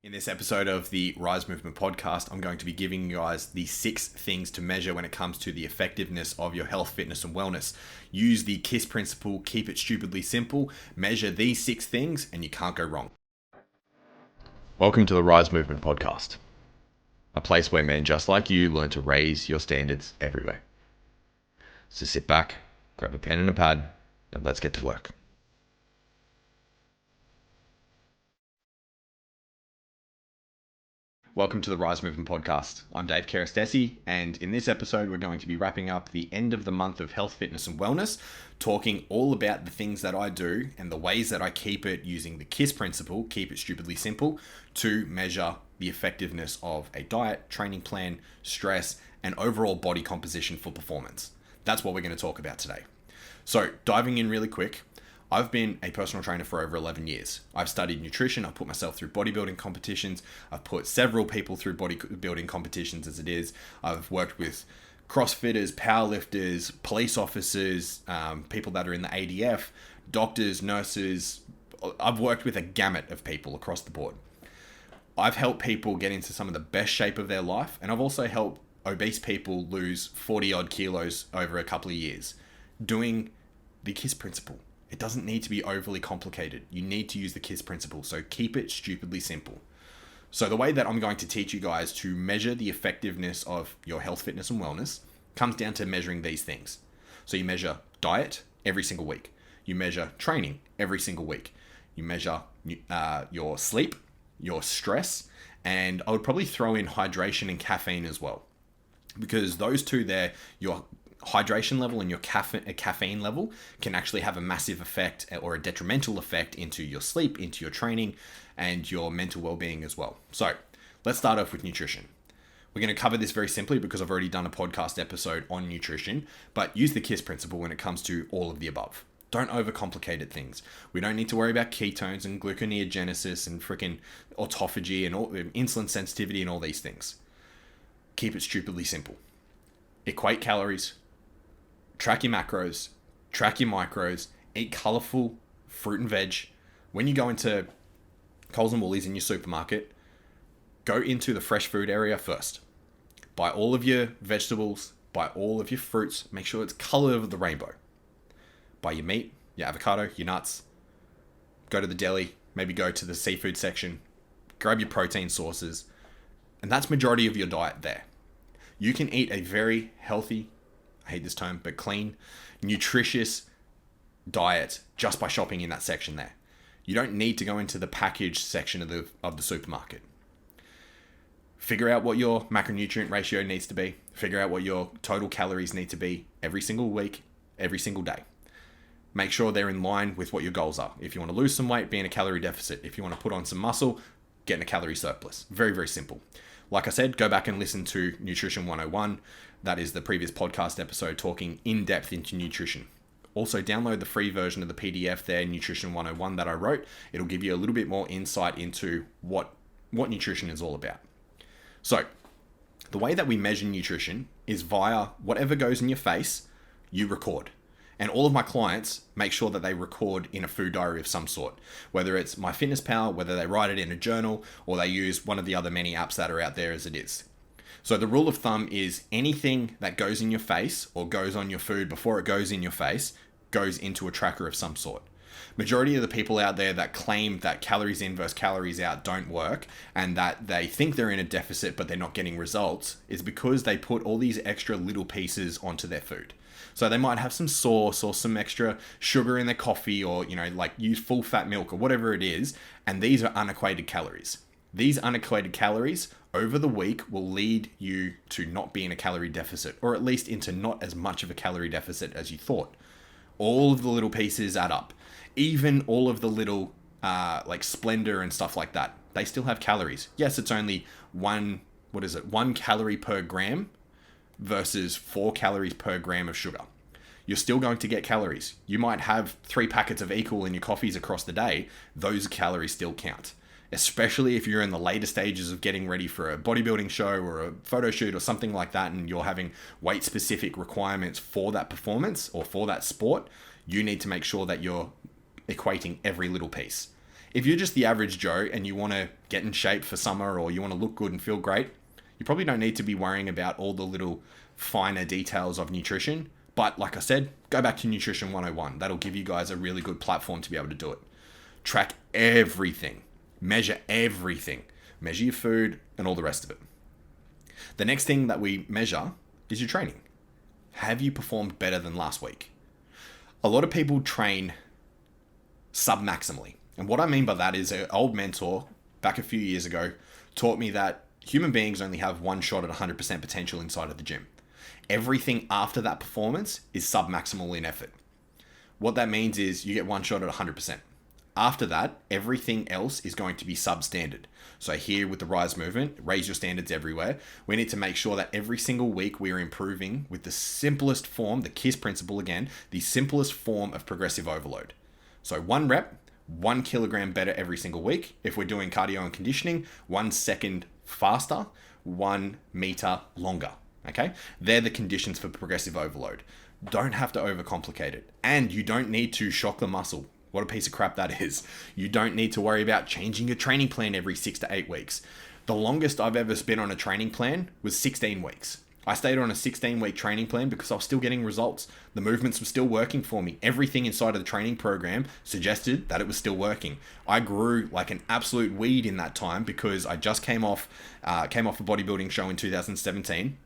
In this episode of the RYSE Movement Podcast, I'm going to be giving you guys the 6 things to measure when it comes to the effectiveness of your health, fitness, and wellness. Use the KISS principle, keep it stupidly simple, measure these 6 things, and you can't go wrong. Welcome to the RYSE Movement Podcast, a place where men just like you learn to raise your standards everywhere. So sit back, grab a pen and a pad, and let's get to work. Welcome to the RYSE Movement Podcast. I'm Dave Kerastesi, and in this episode, we're going to be wrapping up the end of the month of health, fitness, and wellness, talking all about the things that I do and the ways that I keep it using the KISS principle, keep it stupidly simple, to measure the effectiveness of a diet, training plan, stress, and overall body composition for performance. That's what we're going to talk about today. So diving in really quick, I've been a personal trainer for over 11 years. I've studied nutrition. I've put myself through bodybuilding competitions. I've put several people through bodybuilding competitions as it is. I've worked with CrossFitters, powerlifters, police officers, people that are in the ADF, doctors, nurses. I've worked with a gamut of people across the board. I've helped people get into some of the best shape of their life, and I've also helped obese people lose 40 odd kilos over a couple of years doing the KISS principle. It doesn't need to be overly complicated. You need to use the KISS principle, so keep it stupidly simple. So the way that I'm going to teach you guys to measure the effectiveness of your health, fitness, and wellness comes down to measuring these things. So you measure diet every single week. You measure training every single week. You measure your sleep, your stress, and I would probably throw in hydration and caffeine as well. Because those two there, your hydration level and your caffeine level can actually have a massive effect or a detrimental effect into your sleep, into your training, and your mental well-being as well. So let's start off with nutrition. We're going to cover this very simply because I've already done a podcast episode on nutrition, but use the KISS principle when it comes to all of the above. Don't overcomplicate things. We don't need to worry about ketones and gluconeogenesis and freaking autophagy and all, insulin sensitivity and all these things. Keep it stupidly simple. Equate calories, track your macros, track your micros, eat colorful fruit and veg. When you go into Coles and Woolies in your supermarket, go into the fresh food area first. Buy all of your vegetables, buy all of your fruits, make sure it's color of the rainbow. Buy your meat, your avocado, your nuts. Go to the deli, maybe go to the seafood section, grab your protein sources, and that's majority of your diet there. You can eat a very healthy, I hate this term, but clean, nutritious diet just by shopping in that section there. You don't need to go into the packaged section of the supermarket. Figure out what your macronutrient ratio needs to be. Figure out what your total calories need to be every single week, every single day. Make sure they're in line with what your goals are. If you want to lose some weight, be in a calorie deficit. If you want to put on some muscle, get in a calorie surplus. Very, very simple. Like I said, go back and listen to Nutrition 101. That is the previous podcast episode talking in depth into nutrition. Also, download the free version of the PDF there, Nutrition 101, that I wrote. It'll give you a little bit more insight into what nutrition is all about. So, the way that we measure nutrition is via whatever goes in your face, you record. And all of my clients make sure that they record in a food diary of some sort, whether it's MyFitnessPal, whether they write it in a journal, or they use one of the other many apps that are out there as it is. So the rule of thumb is anything that goes in your face or goes on your food before it goes in your face goes into a tracker of some sort. Majority of the people out there that claim that calories in versus calories out don't work and that they think they're in a deficit but they're not getting results is because they put all these extra little pieces onto their food. So they might have some sauce or some extra sugar in their coffee or, like use full fat milk or whatever it is. And these are unequated calories. These unequated calories over the week will lead you to not be in a calorie deficit, or at least into not as much of a calorie deficit as you thought. All of the little pieces add up. Even all of the little like Splendor and stuff like that, they still have calories. Yes, it's only 1 calorie per gram versus 4 calories per gram of sugar. You're still going to get calories. You might have 3 packets of Equal in your coffees across the day. Those calories still count, especially if you're in the later stages of getting ready for a bodybuilding show or a photo shoot or something like that, and you're having weight specific requirements for that performance or for that sport. You need to make sure that you're equating every little piece. If you're just the average Joe and you want to get in shape for summer or you want to look good and feel great, you probably don't need to be worrying about all the little finer details of nutrition. But like I said, go back to Nutrition 101. That'll give you guys a really good platform to be able to do it. Track everything. Measure everything. Measure your food and all the rest of it. The next thing that we measure is your training. Have you performed better than last week? A lot of people train sub-maximally. And what I mean by that is an old mentor back a few years ago taught me that human beings only have one shot at 100% potential inside of the gym. Everything after that performance is sub-maximal in effort. What that means is you get one shot at 100%. After that, everything else is going to be substandard. So here with the RYSE movement, raise your standards everywhere. We need to make sure that every single week we are improving with the simplest form, the KISS principle again, the simplest form of progressive overload. So 1 rep, 1 kilogram better every single week. If we're doing cardio and conditioning, 1 second faster, 1 meter longer. Okay? They're the conditions for progressive overload. Don't have to overcomplicate it. And you don't need to shock the muscle. What a piece of crap that is. You don't need to worry about changing your training plan every 6 to 8 weeks. The longest I've ever been on a training plan was 16 weeks. I stayed on a 16-week training plan because I was still getting results. The movements were still working for me. Everything inside of the training program suggested that it was still working. I grew like an absolute weed in that time because I just came off a bodybuilding show in 2017.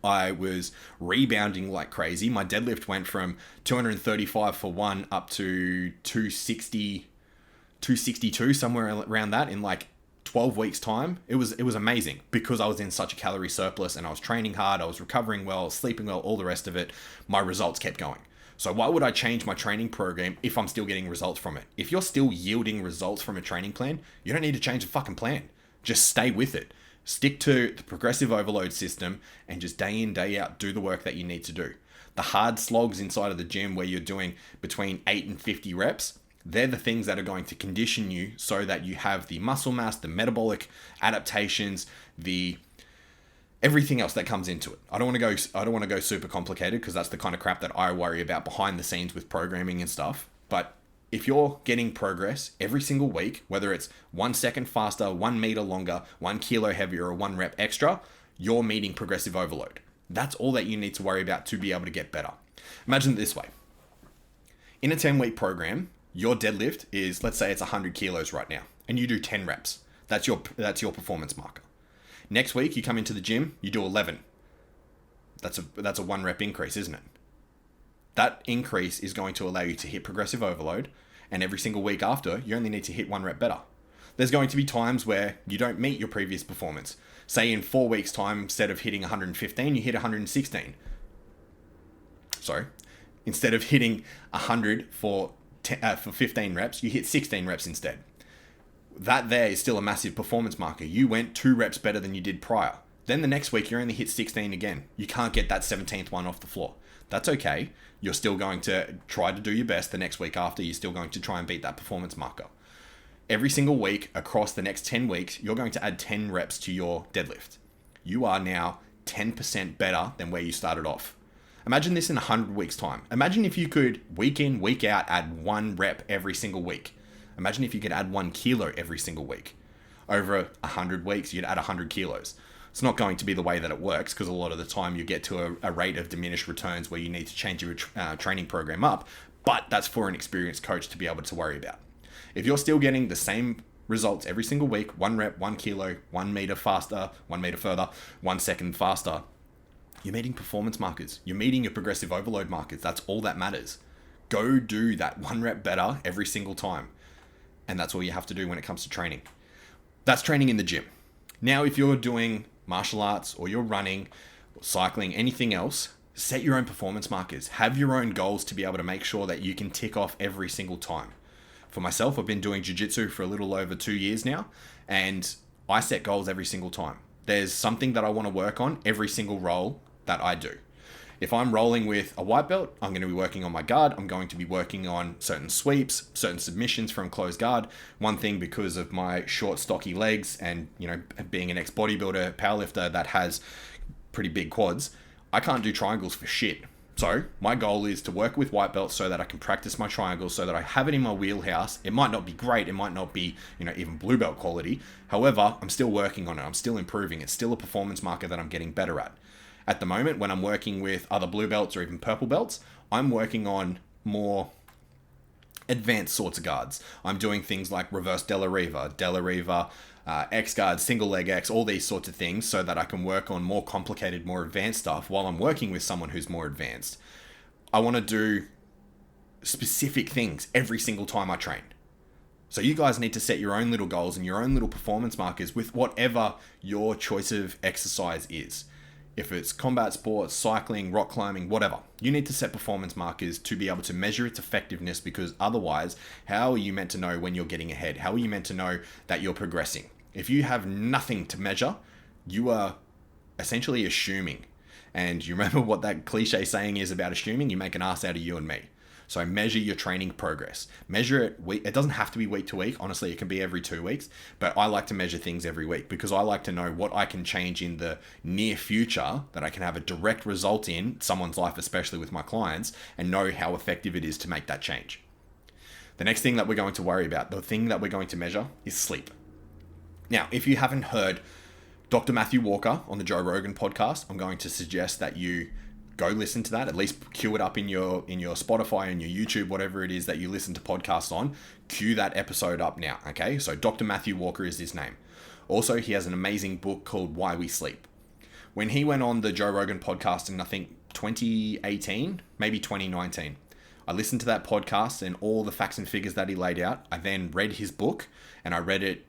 I was rebounding like crazy. My deadlift went from 235 for 1 up to 260, 262, somewhere around that in like 12 weeks time. It was amazing because I was in such a calorie surplus and I was training hard. I was recovering well, sleeping well, all the rest of it. My results kept going. So why would I change my training program if I'm still getting results from it? If you're still yielding results from a training plan, you don't need to change the fucking plan. Just stay with it. Stick to the progressive overload system and just day in, day out, do the work that you need to do. The hard slogs inside of the gym where you're doing between 8 and 50 reps, they're the things that are going to condition you so that you have the muscle mass, the metabolic adaptations, the everything else that comes into it. I don't want to go super complicated because that's the kind of crap that I worry about behind the scenes with programming and stuff. But if you're getting progress every single week, whether it's 1 second faster, 1 meter longer, 1 kilo heavier, or 1 rep extra, you're meeting progressive overload. That's all that you need to worry about to be able to get better. Imagine it this way. In a 10-week program, your deadlift is, let's say it's 100 kilos right now, and you do 10 reps. That's your performance marker. Next week, you come into the gym, you do 11. That's a 1 rep increase, isn't it? That increase is going to allow you to hit progressive overload, and every single week after, you only need to hit 1 rep better. There's going to be times where you don't meet your previous performance. Say in 4 weeks' time, instead of hitting 115, you hit 116. Sorry. Instead of hitting 100 for 15 reps, you hit 16 reps instead. That there is still a massive performance marker. You went 2 reps better than you did prior. Then the next week, you only hit 16 again. You can't get that 17th one off the floor. That's okay. You're still going to try to do your best the next week after. You're still going to try and beat that performance marker. Every single week across the next 10 weeks, you're going to add 10 reps to your deadlift. You are now 10% better than where you started off. Imagine this in 100 weeks' time. Imagine if you could, week in, week out, add 1 rep every single week. Imagine if you could add 1 kilo every single week. Over 100 weeks, you'd add 100 kilos. It's not going to be the way that it works because a lot of the time you get to a rate of diminished returns where you need to change your training program up, but that's for an experienced coach to be able to worry about. If you're still getting the same results every single week, 1 rep, 1 kilo, 1 meter faster, 1 meter further, 1 second faster, you're meeting performance markers. You're meeting your progressive overload markers. That's all that matters. Go do that 1 rep better every single time. And that's all you have to do when it comes to training. That's training in the gym. Now, if you're doing martial arts or you're running, or cycling, anything else, set your own performance markers. Have your own goals to be able to make sure that you can tick off every single time. For myself, I've been doing jiu-jitsu for a little over 2 years now, and I set goals every single time. There's something that I want to work on every single roll that I do. If I'm rolling with a white belt, I'm going to be working on my guard. I'm going to be working on certain sweeps, certain submissions from closed guard. One thing, because of my short, stocky legs and, being an ex-bodybuilder, powerlifter that has pretty big quads, I can't do triangles for shit. So my goal is to work with white belts so that I can practice my triangles, so that I have it in my wheelhouse. It might not be great. It might not be, even blue belt quality. However, I'm still working on it. I'm still improving. It's still a performance marker that I'm getting better at. At the moment, when I'm working with other blue belts or even purple belts, I'm working on more advanced sorts of guards. I'm doing things like reverse De La Riva, X guard, single leg X, all these sorts of things, so that I can work on more complicated, more advanced stuff while I'm working with someone who's more advanced. I want to do specific things every single time I train. So you guys need to set your own little goals and your own little performance markers with whatever your choice of exercise is. If it's combat sports, cycling, rock climbing, whatever, you need to set performance markers to be able to measure its effectiveness, because otherwise, how are you meant to know when you're getting ahead? How are you meant to know that you're progressing? If you have nothing to measure, you are essentially assuming. And you remember what that cliche saying is about assuming? You make an ass out of you and me. So measure your training progress. Measure it week. It doesn't have to be week to week. Honestly, it can be every 2 weeks. But I like to measure things every week because I like to know what I can change in the near future that I can have a direct result in someone's life, especially with my clients, and know how effective it is to make that change. The next thing that we're going to worry about, the thing that we're going to measure, is sleep. Now, if you haven't heard Dr. Matthew Walker on the Joe Rogan podcast, I'm going to suggest that you go listen to that. At least queue it up in your Spotify and your YouTube, whatever it is that you listen to podcasts on. Queue that episode up now, okay? So Dr. Matthew Walker is his name. Also, he has an amazing book called Why We Sleep. When he went on the Joe Rogan podcast in, I think, 2018, maybe 2019, I listened to that podcast and all the facts and figures that he laid out. I then read his book, and I read it.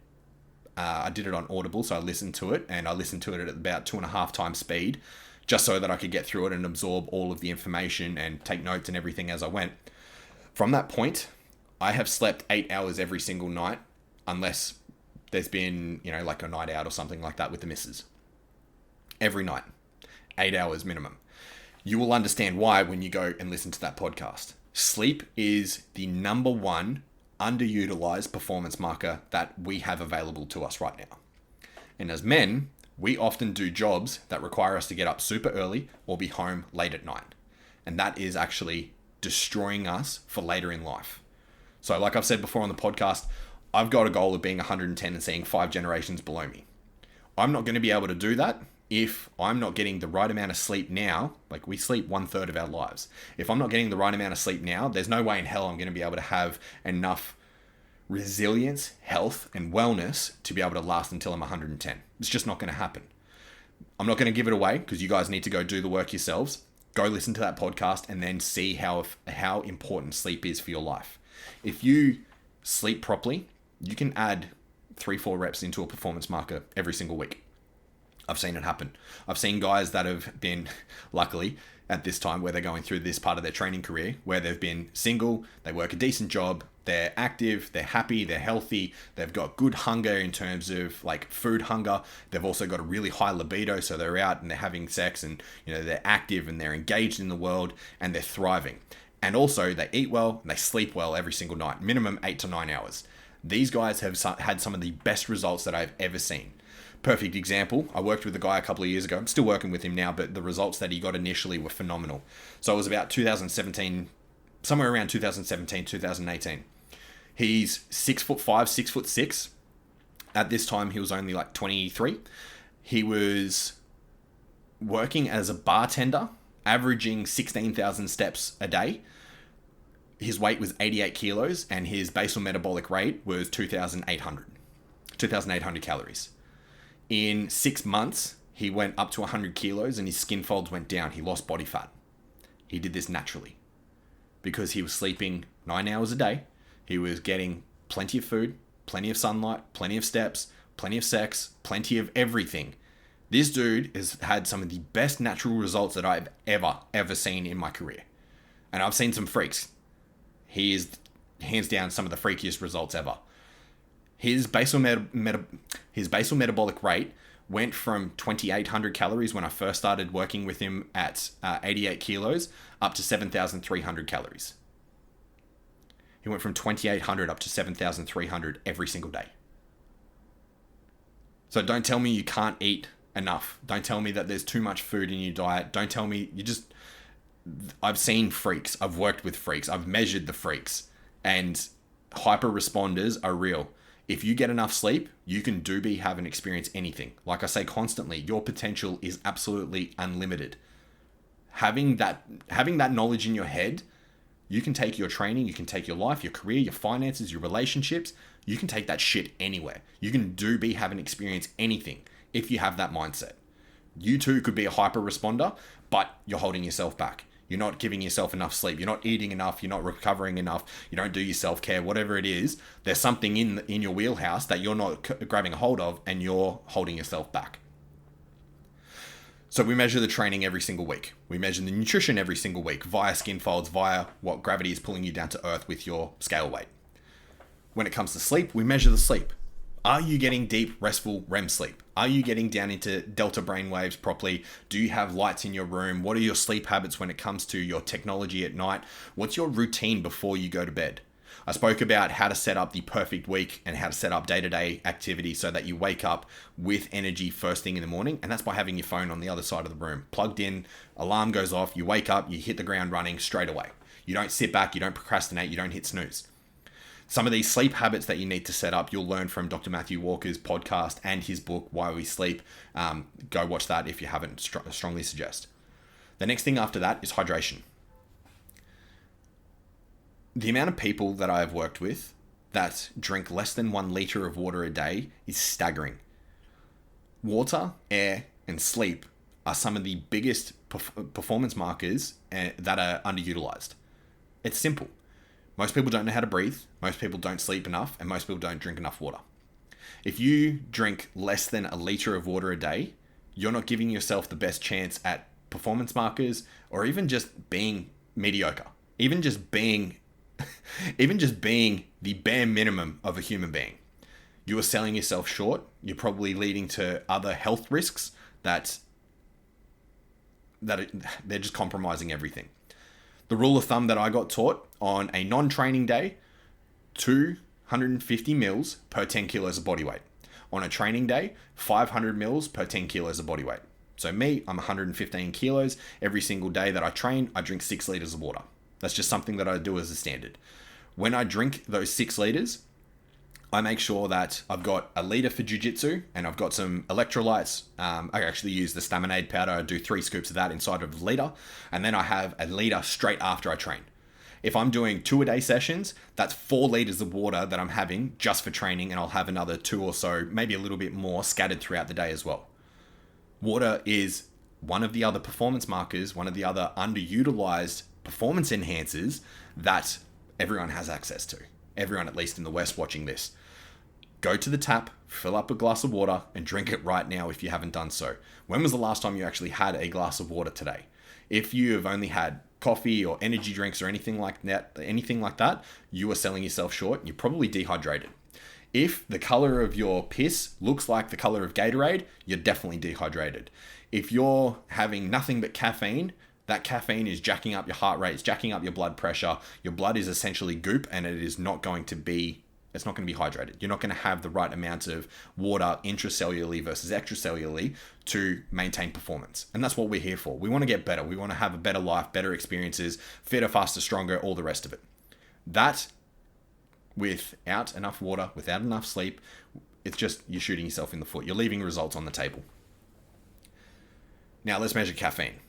I did it on Audible, so I listened to it, and I listened to it at about 2.5 times speed, just so that I could get through it and absorb all of the information and take notes and everything as I went. From that point, I have slept 8 hours every single night, unless there's been, like a night out or something like that with the missus. Every night. 8 hours minimum. You will understand why when you go and listen to that podcast. Sleep is the number one underutilized performance marker that we have available to us right now. And as men, we often do jobs that require us to get up super early or be home late at night. And that is actually destroying us for later in life. So like I've said before on the podcast, I've got a goal of being 110 and seeing 5 generations below me. I'm not going to be able to do that if I'm not getting the right amount of sleep now. Like, we sleep 1/3 of our lives. If I'm not getting the right amount of sleep now, there's no way in hell I'm going to be able to have enough resilience, health, and wellness to be able to last until I'm 110. It's just not going to happen. I'm not going to give it away because you guys need to go do the work yourselves. Go listen to that podcast and then see how important sleep is for your life. If you sleep properly, you can add 3-4 reps into a performance marker every single week. I've seen it happen. I've seen guys that have been, luckily, at this time where they're going through this part of their training career, where they've been single, they work a decent job, they're active, they're happy, they're healthy, they've got good hunger in terms of like food hunger. They've also got a really high libido, so they're out and they're having sex and they're active and they're engaged in the world and they're thriving. And also they eat well and they sleep well every single night, minimum 8 to 9 hours. These guys have had some of the best results that I've ever seen. Perfect example, I worked with a guy a couple of years ago. I'm still working with him now, but the results that he got initially were phenomenal. So it was about 2017, somewhere around 2017, 2018. He's 6'5", 6'6". At this time, he was only like 23. He was working as a bartender, averaging 16,000 steps a day. His weight was 88 kilos and his basal metabolic rate was 2,800 calories. In 6 months, he went up to 100 kilos and his skin folds went down. He lost body fat. He did this naturally because he was sleeping 9 hours a day. He was getting plenty of food, plenty of sunlight, plenty of steps, plenty of sex, plenty of everything. This dude has had some of the best natural results that I've ever seen in my career. And I've seen some freaks. He is hands down some of the freakiest results ever. His basal metabolic rate went from 2,800 calories when I first started working with him at 88 kilos up to 7,300 calories. He went from 2,800 up to 7,300 every single day. So don't tell me you can't eat enough. Don't tell me that there's too much food in your diet. Don't tell me I've seen freaks. I've worked with freaks. I've measured the freaks, and hyper responders are real. If you get enough sleep, you can have and experience anything. Like I say constantly, your potential is absolutely unlimited. Having that knowledge in your head, you can take your training, you can take your life, your career, your finances, your relationships. You can take that shit anywhere. You can have and experience anything if you have that mindset. You too could be a hyper responder, but you're holding yourself back. You're not giving yourself enough sleep. You're not eating enough. You're not recovering enough. You don't do your self-care, whatever it is. There's something in your wheelhouse that you're not grabbing a hold of, and you're holding yourself back. So we measure the training every single week. We measure the nutrition every single week via skin folds, via what gravity is pulling you down to earth with your scale weight. When it comes to sleep, we measure the sleep. Are you getting deep, restful REM sleep? Are you getting down into delta brain waves properly? Do you have lights in your room? What are your sleep habits when it comes to your technology at night? What's your routine before you go to bed? I spoke about how to set up the perfect week and how to set up day-to-day activity so that you wake up with energy first thing in the morning. And that's by having your phone on the other side of the room, plugged in, alarm goes off, you wake up, you hit the ground running straight away. You don't sit back, you don't procrastinate, you don't hit snooze. Some of these sleep habits that you need to set up, you'll learn from Dr. Matthew Walker's podcast and his book, Why We Sleep. Go watch that if you haven't, strongly suggest. The next thing after that is hydration. The amount of people that I have worked with that drink less than 1 liter of water a day is staggering. Water, air, and sleep are some of the biggest performance markers that are underutilized. It's simple. Most people don't know how to breathe, most people don't sleep enough, and most people don't drink enough water. If you drink less than 1 liter of water a day, you're not giving yourself the best chance at performance markers, or even just being mediocre. Even just being the bare minimum of a human being. You are selling yourself short. You're probably leading to other health risks that they're just compromising everything. The rule of thumb that I got taught on a non-training day, 250 mils per 10 kilos of body weight. On a training day, 500 mils per 10 kilos of body weight. So me, I'm 115 kilos. Every single day that I train, I drink 6 liters of water. That's just something that I do as a standard. When I drink those 6 liters, I make sure that I've got 1 liter for jiu-jitsu and I've got some electrolytes. I actually use the Staminade powder. I do 3 scoops of that inside of a liter. And then I have 1 liter straight after I train. If I'm doing 2-a-day sessions, that's 4 liters of water that I'm having just for training, and I'll have another 2 or so, maybe a little bit more scattered throughout the day as well. Water is one of the other performance markers, one of the other underutilized performance enhancers that everyone has access to. Everyone, at least in the West, watching this. Go to the tap, fill up a glass of water, and drink it right now if you haven't done so. When was the last time you actually had a glass of water today? If you have only had coffee or energy drinks or anything like that, you are selling yourself short. You're probably dehydrated. If the color of your piss looks like the color of Gatorade, you're definitely dehydrated. If you're having nothing but caffeine, that caffeine is jacking up your heart rate, it's jacking up your blood pressure. Your blood is essentially goop, and it is not going to be hydrated. You're not going to have the right amount of water intracellularly versus extracellularly to maintain performance. And that's what we're here for. We want to get better. We want to have a better life, better experiences, fitter, faster, stronger, all the rest of it. That, without enough water, without enough sleep, it's just you're shooting yourself in the foot. You're leaving results on the table. Now let's measure caffeine.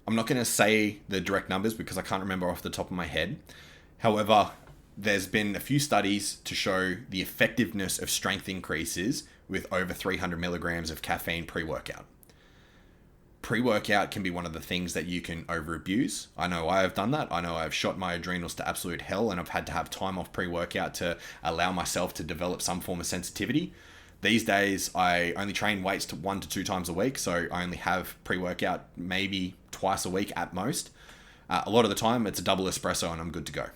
I'm not going to say the direct numbers because I can't remember off the top of my head. However, there's been a few studies to show the effectiveness of strength increases with over 300 milligrams of caffeine pre-workout. Pre-workout can be one of the things that you can over-abuse. I know I have done that. I know I've shot my adrenals to absolute hell, and I've had to have time off pre-workout to allow myself to develop some form of sensitivity. These days, I only train weights 1 to 2 times a week, so I only have pre-workout maybe twice a week at most. A lot of the time, it's a double espresso and I'm good to go.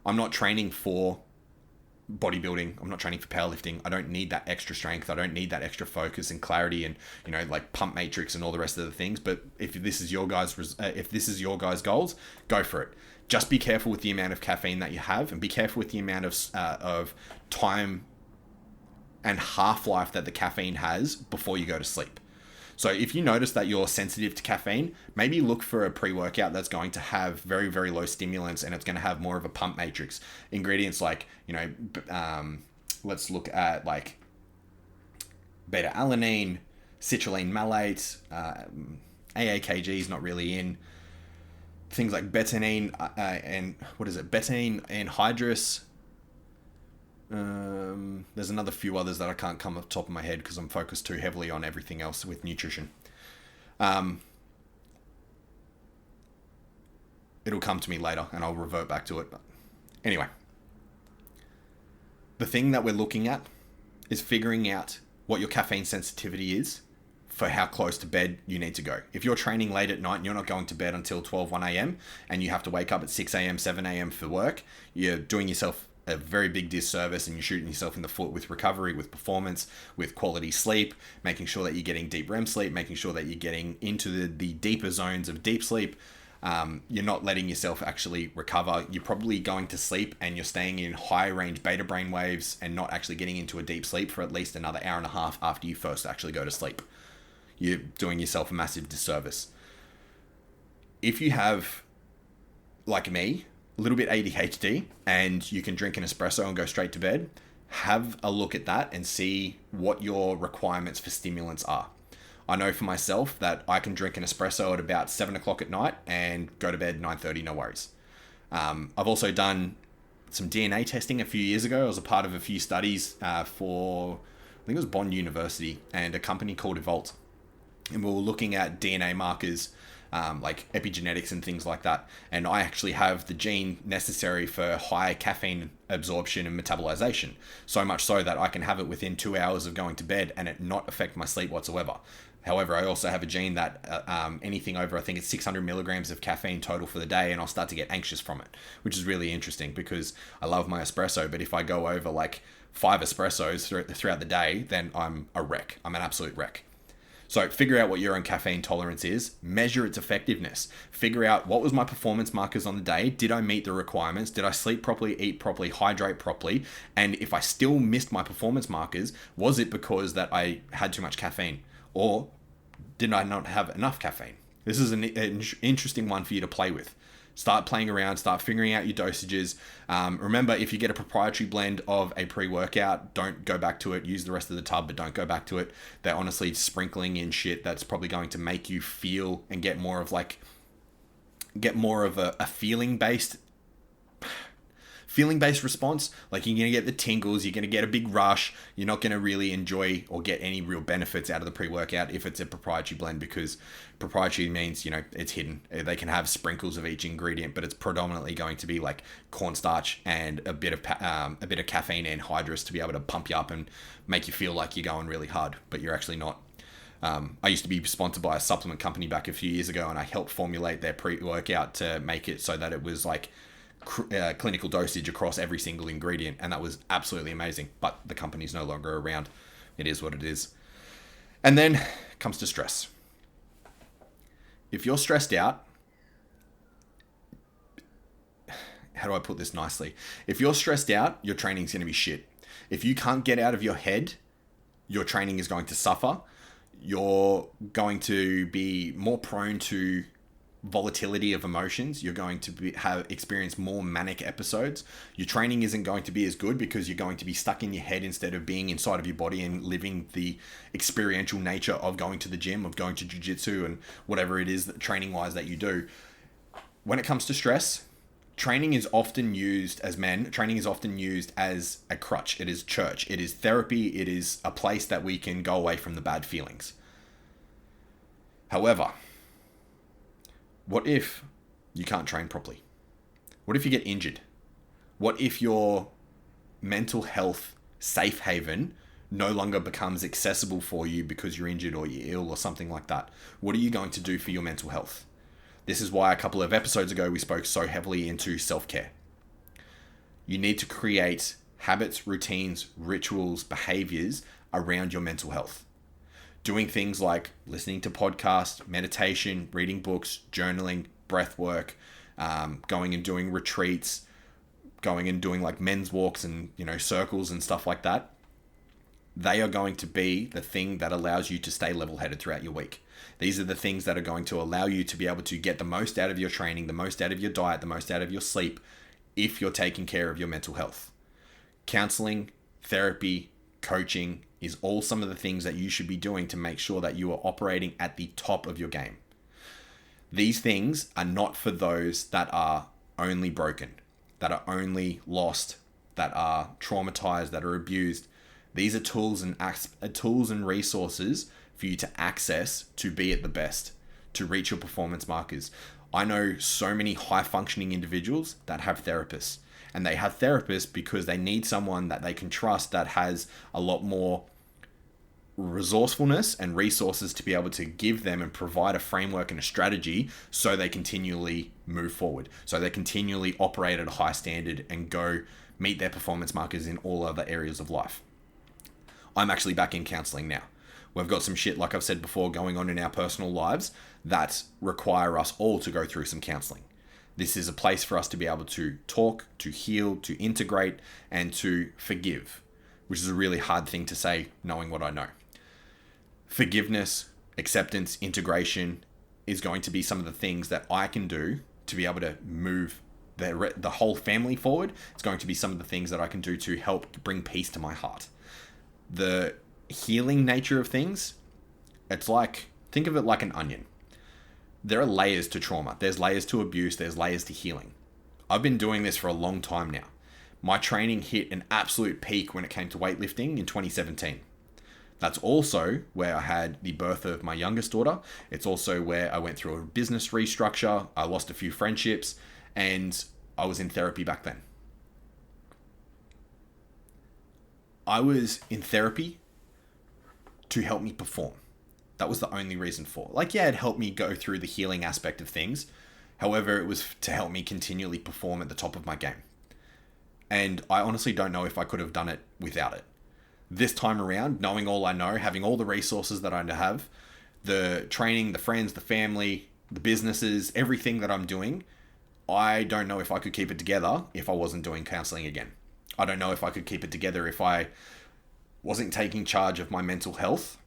I'm not training for bodybuilding. I'm not training for powerlifting. I don't need that extra strength. I don't need that extra focus and clarity and, like pump matrix and all the rest of the things. But if this is your guys' goals, go for it. Just be careful with the amount of caffeine that you have, and be careful with the amount of time and half-life that the caffeine has before you go to sleep. So if you notice that you're sensitive to caffeine, maybe look for a pre-workout that's going to have very, very low stimulants, and it's going to have more of a pump matrix. Ingredients like, let's look at like beta-alanine, citrulline malate, AAKG is not really in. Things like betaine betaine anhydrous. There's another few others that I can't come off the top of my head because I'm focused too heavily on everything else with nutrition. It'll come to me later and I'll revert back to it. But anyway, the thing that we're looking at is figuring out what your caffeine sensitivity is for how close to bed you need to go. If you're training late at night and you're not going to bed until 12, 1 a.m. and you have to wake up at 6 a.m., 7 a.m. for work, you're doing yourself a very big disservice and you're shooting yourself in the foot with recovery, with performance, with quality sleep, making sure that you're getting deep REM sleep, making sure that you're getting into the deeper zones of deep sleep. You're not letting yourself actually recover. You're probably going to sleep and you're staying in high range beta brain waves and not actually getting into a deep sleep for at least another hour and a half after you first actually go to sleep. You're doing yourself a massive disservice. If you have, like me, a little bit ADHD and you can drink an espresso and go straight to bed, have a look at that and see what your requirements for stimulants are. I know for myself that I can drink an espresso at about 7 o'clock at night and go to bed 9:30, no worries. I've also done some DNA testing a few years ago. I was a part of a few studies for, I think it was Bond University and a company called Evolt. And we were looking at DNA markers, like epigenetics and things like that. And I actually have the gene necessary for high caffeine absorption and metabolization. So much so that I can have it within 2 hours of going to bed and it not affect my sleep whatsoever. However, I also have a gene that anything over, I think it's 600 milligrams of caffeine total for the day, and I'll start to get anxious from it, which is really interesting because I love my espresso. But if I go over like 5 espressos throughout the day, then I'm a wreck. I'm an absolute wreck. So figure out what your own caffeine tolerance is, measure its effectiveness, figure out what was my performance markers on the day, did I meet the requirements, did I sleep properly, eat properly, hydrate properly, and if I still missed my performance markers, was it because that I had too much caffeine, or did I not have enough caffeine? This is an interesting one for you to play with. Start playing around, start figuring out your dosages. Remember, if you get a proprietary blend of a pre-workout, don't go back to it. Use the rest of the tub, but don't go back to it. They're honestly sprinkling in shit that's probably going to make you feel and get more of a feeling-based response. Like you're going to get the tingles, you're going to get a big rush. You're not going to really enjoy or get any real benefits out of the pre-workout if it's a proprietary blend, because proprietary means, it's hidden. They can have sprinkles of each ingredient, but it's predominantly going to be like cornstarch and a bit of caffeine anhydrous to be able to pump you up and make you feel like you're going really hard, but you're actually not. I used to be sponsored by a supplement company back a few years ago, and I helped formulate their pre-workout to make it so that it was like clinical dosage across every single ingredient, and that was absolutely amazing. But the company's no longer around. It is what it is. And then comes to stress. If you're stressed out, how do I put this nicely? If you're stressed out, your training's going to be shit. If you can't get out of your head, your training is going to suffer. You're going to be more prone to volatility of emotions. You're going to experience more manic episodes. Your training isn't going to be as good because you're going to be stuck in your head instead of being inside of your body and living the experiential nature of going to the gym, of going to jiu-jitsu and whatever it is that training wise that you do. When it comes to stress, training is often used as a crutch. It is church. It is therapy. It is a place that we can go away from the bad feelings. However, what if you can't train properly? What if you get injured? What if your mental health safe haven no longer becomes accessible for you because you're injured or you're ill or something like that? What are you going to do for your mental health? This is why a couple of episodes ago we spoke so heavily into self-care. You need to create habits, routines, rituals, behaviors around your mental health. Doing things like listening to podcasts, meditation, reading books, journaling, breath work, going and doing retreats, going and doing like men's walks and, circles and stuff like that. They are going to be the thing that allows you to stay level-headed throughout your week. These are the things that are going to allow you to be able to get the most out of your training, the most out of your diet, the most out of your sleep, if you're taking care of your mental health. Counseling, therapy, coaching is all some of the things that you should be doing to make sure that you are operating at the top of your game. These things are not for those that are only broken, that are only lost, that are traumatized, that are abused. These are tools and resources for you to access to be at the best, to reach your performance markers. I know so many high-functioning individuals that have therapists, and they have therapists because they need someone that they can trust that has a lot more resourcefulness and resources to be able to give them and provide a framework and a strategy so they continually move forward, so they continually operate at a high standard and go meet their performance markers in all other areas of life. I'm actually back in counseling now. We've got some shit, like I've said before, going on in our personal lives that require us all to go through some counseling. This is a place for us to be able to talk, to heal, to integrate, and to forgive, which is a really hard thing to say knowing what I know. Forgiveness, acceptance, integration is going to be some of the things that I can do to be able to move the whole family forward. It's going to be some of the things that I can do to help bring peace to my heart. The healing nature of things, it's like, think of it like an onion. There are layers to trauma. There's layers to abuse. There's layers to healing. I've been doing this for a long time now. My training hit an absolute peak when it came to weightlifting in 2017. That's also where I had the birth of my youngest daughter. It's also where I went through a business restructure. I lost a few friendships, and I was in therapy back then. I was in therapy to help me perform. That was the only reason for. Like, yeah, it helped me go through the healing aspect of things. However, it was to help me continually perform at the top of my game. And I honestly don't know if I could have done it without it. This time around, knowing all I know, having all the resources that I have, the training, the friends, the family, the businesses, everything that I'm doing, I don't know if I could keep it together if I wasn't doing counseling again. I don't know if I could keep it together if I wasn't taking charge of my mental health.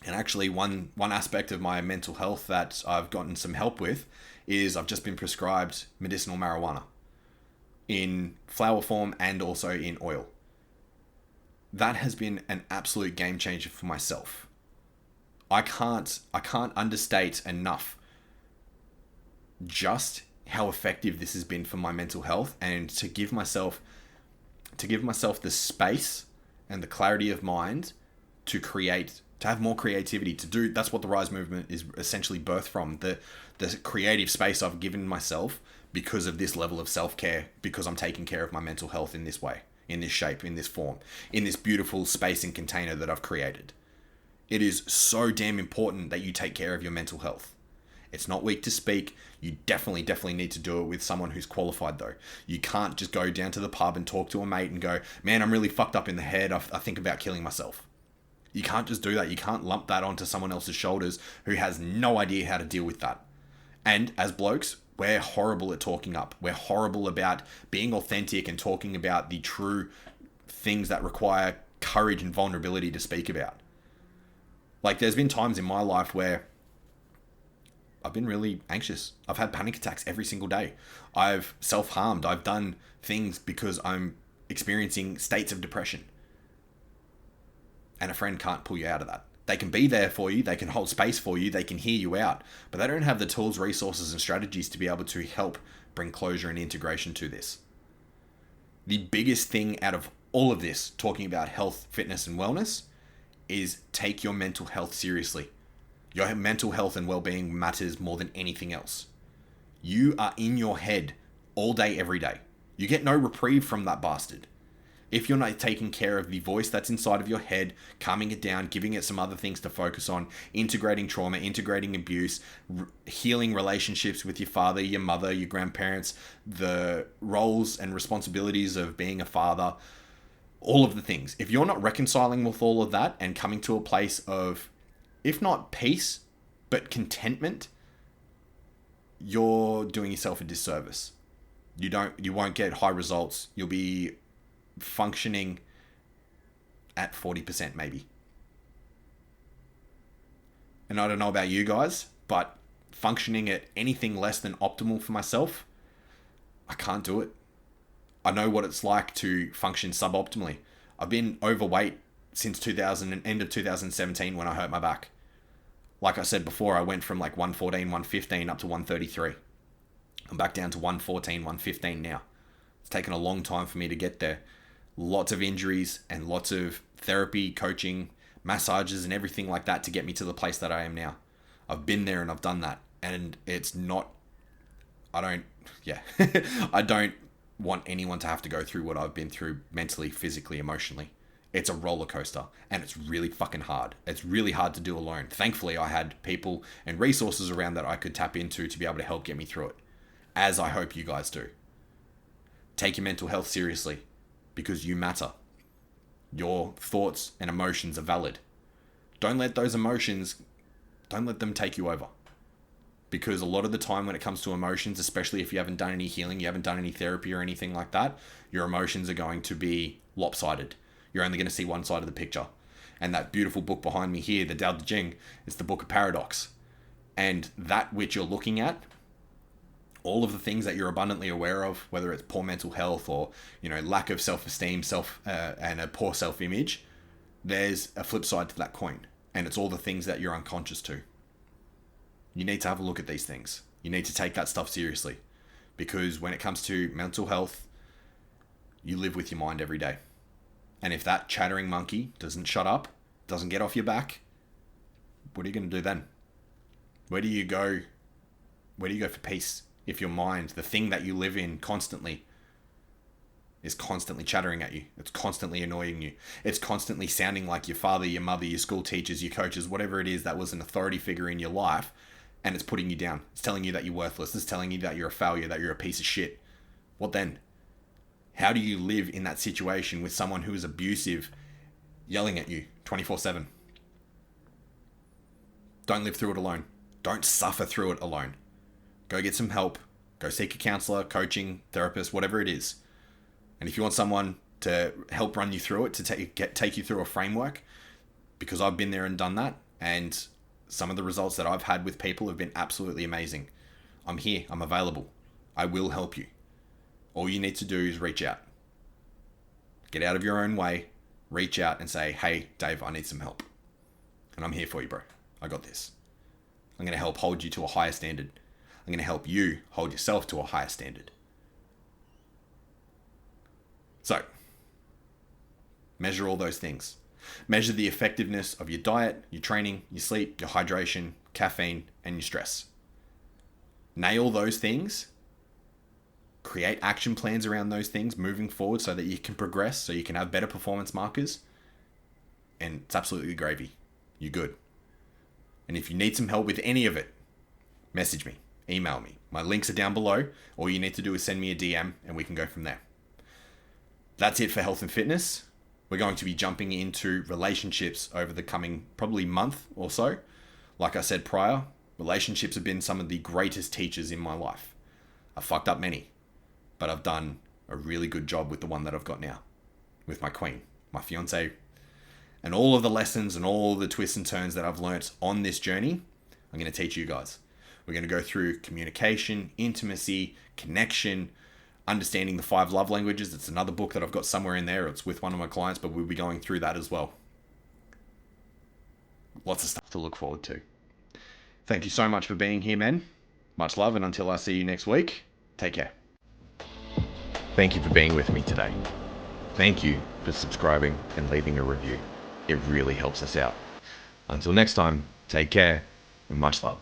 And actually, one aspect of my mental health that I've gotten some help with is I've just been prescribed medicinal marijuana in flower form and also in oil. That has been an absolute game changer for myself. I can't understate enough just how effective this has been for my mental health, and to give myself the space and the clarity of mind to create, to have more creativity, to do. That's what the RYSE movement is essentially birthed from. The creative space I've given myself because of this level of self-care, because I'm taking care of my mental health in this way, in this shape, in this form, in this beautiful space and container that I've created. It is so damn important that you take care of your mental health. It's not weak to speak. You definitely need to do it with someone who's qualified though. You can't just go down to the pub and talk to a mate and go, man, I'm really fucked up in the head. I think about killing myself. You can't just do that. You can't lump that onto someone else's shoulders who has no idea how to deal with that. And as blokes, we're horrible at talking up. We're horrible about being authentic and talking about the true things that require courage and vulnerability to speak about. Like, there's been times in my life where I've been really anxious. I've had panic attacks every single day. I've self-harmed. I've done things because I'm experiencing states of depression. And a friend can't pull you out of that. They can be there for you. They can hold space for you. They can hear you out. But they don't have the tools, resources, and strategies to be able to help bring closure and integration to this. The biggest thing out of all of this, talking about health, fitness, and wellness, is take your mental health seriously. Your mental health and well-being matters more than anything else. You are in your head all day, every day. You get no reprieve from that bastard. If you're not taking care of the voice that's inside of your head, calming it down, giving it some other things to focus on, integrating trauma, integrating abuse, healing relationships with your father, your mother, your grandparents, the roles and responsibilities of being a father, all of the things. If you're not reconciling with all of that and coming to a place of, if not peace, but contentment, you're doing yourself a disservice. You won't get high results. You'll be functioning at 40% maybe. And I don't know about you guys, but functioning at anything less than optimal for myself, I can't do it. I know what it's like to function suboptimally. I've been overweight since end of 2017 when I hurt my back. Like I said before, I went from like 114, 115 up to 133. I'm back down to 114, 115 now. It's taken a long time for me to get there. Lots of injuries and lots of therapy, coaching, massages and everything like that to get me to the place that I am now. I've been there and I've done that. And it's not, I don't want anyone to have to go through what I've been through mentally, physically, emotionally. It's a roller coaster and it's really fucking hard. It's really hard to do alone. Thankfully, I had people and resources around that I could tap into to be able to help get me through it, as I hope you guys do. Take your mental health seriously because you matter. Your thoughts and emotions are valid. Don't let those emotions, don't let them take you over. Because a lot of the time when it comes to emotions, especially if you haven't done any healing, you haven't done any therapy or anything like that, your emotions are going to be lopsided. You're only going to see one side of the picture. And that beautiful book behind me here, the Tao Te Ching, is the Book of Paradox. And that which you're looking at, all of the things that you're abundantly aware of, whether it's poor mental health or, lack of self-esteem, and a poor self-image, there's a flip side to that coin. And it's all the things that you're unconscious to. You need to have a look at these things. You need to take that stuff seriously. Because when it comes to mental health, you live with your mind every day. And if that chattering monkey doesn't shut up, doesn't get off your back, what are you going to do then? Where do you go for peace if your mind, the thing that you live in constantly, is constantly chattering at you? It's constantly annoying you. It's constantly sounding like your father, your mother, your school teachers, your coaches, whatever it is that was an authority figure in your life, and it's putting you down. It's telling you that you're worthless. It's telling you that you're a failure, that you're a piece of shit. What then? How do you live in that situation with someone who is abusive, yelling at you 24/7? Don't live through it alone. Don't suffer through it alone. Go get some help. Go seek a counselor, coaching, therapist, whatever it is. And if you want someone to help run you through it, to take you through a framework, because I've been there and done that, and some of the results that I've had with people have been absolutely amazing. I'm here. I'm available. I will help you. All you need to do is reach out. Get out of your own way. Reach out and say, hey, Dave, I need some help. And I'm here for you, bro. I got this. I'm going to help hold you to a higher standard. I'm going to help you hold yourself to a higher standard. So, measure all those things. Measure the effectiveness of your diet, your training, your sleep, your hydration, caffeine, and your stress. Nail those things. Create action plans around those things moving forward so that you can progress, so you can have better performance markers. And it's absolutely gravy. You're good. And if you need some help with any of it, message me, email me. My links are down below. All you need to do is send me a DM and we can go from there. That's it for health and fitness. We're going to be jumping into relationships over the coming probably month or so. Like I said prior, relationships have been some of the greatest teachers in my life. I've fucked up many, but I've done a really good job with the one that I've got now, with my queen, my fiance, and all of the lessons and all the twists and turns that I've learnt on this journey, I'm going to teach you guys. We're going to go through communication, intimacy, connection, understanding the 5 love languages. It's another book that I've got somewhere in there. It's with one of my clients, but we'll be going through that as well. Lots of stuff to look forward to. Thank you so much for being here, men. Much love, and until I see you next week, take care. Thank you for being with me today. Thank you for subscribing and leaving a review. It really helps us out. Until next time, take care and much love.